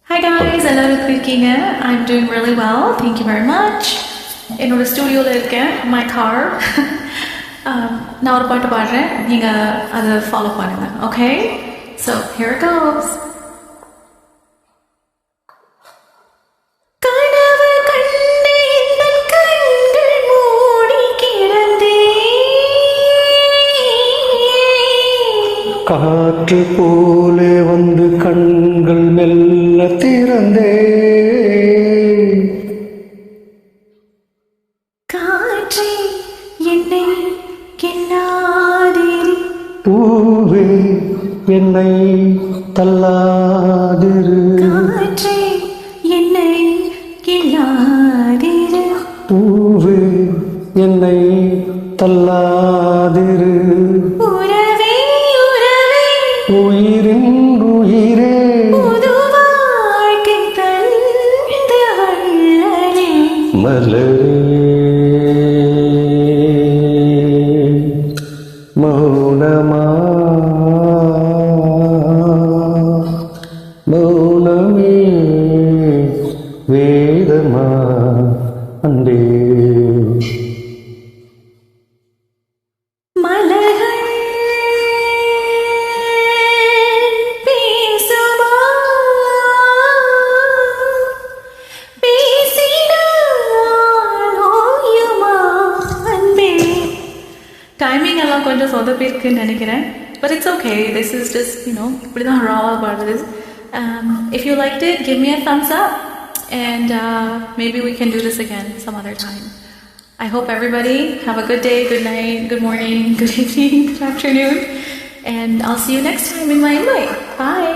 Hi guys, எல்லாரும் எப்படி இருக்கீங்க? I'm doing really well. Thank you very much. என்னோட ஸ்டுடியோவில் இருக்கேன், my car. நான் ஒரு பாட்டு பாடுறேன், நீங்கள் அதை ஃபாலோ பண்ணுங்க, okay? So here it goes. கனவு கண்டு எந்தன் கண்கள் மூடி கிடந்தேன். காற்று போலே வந்து கண்கள் மெல்ல திறந்தே காற்றே என்னை கிள்ளாதிரு, பூவே என்னை தள்ளாதிரு, காற்றே என்னை கிள்ளாதிரு, பூவே என்னை தள்ளாதிரு, உறவே உறவே உயிரின் உயிரே புது வாழ்க்கை தந்த வள்ளலே. மலரே மௌனமா மௌனமே வேதமா அன்பே மலர்கள் பேசுமா, பேசினால் ஓயுமா அன்பே. டைமிங் எல்லாம் கொஞ்சம் சொதப்பிருக்குன்னு நினைக்கிறேன், but it's okay. This is just, இப்படி தான் ராவாக பாடுறது. If you liked it, give me a thumbs up, and maybe we can do this again some other time. I hope everybody have a good day, good night, good morning, good evening, good afternoon, and I'll see you next time in my invite. Bye.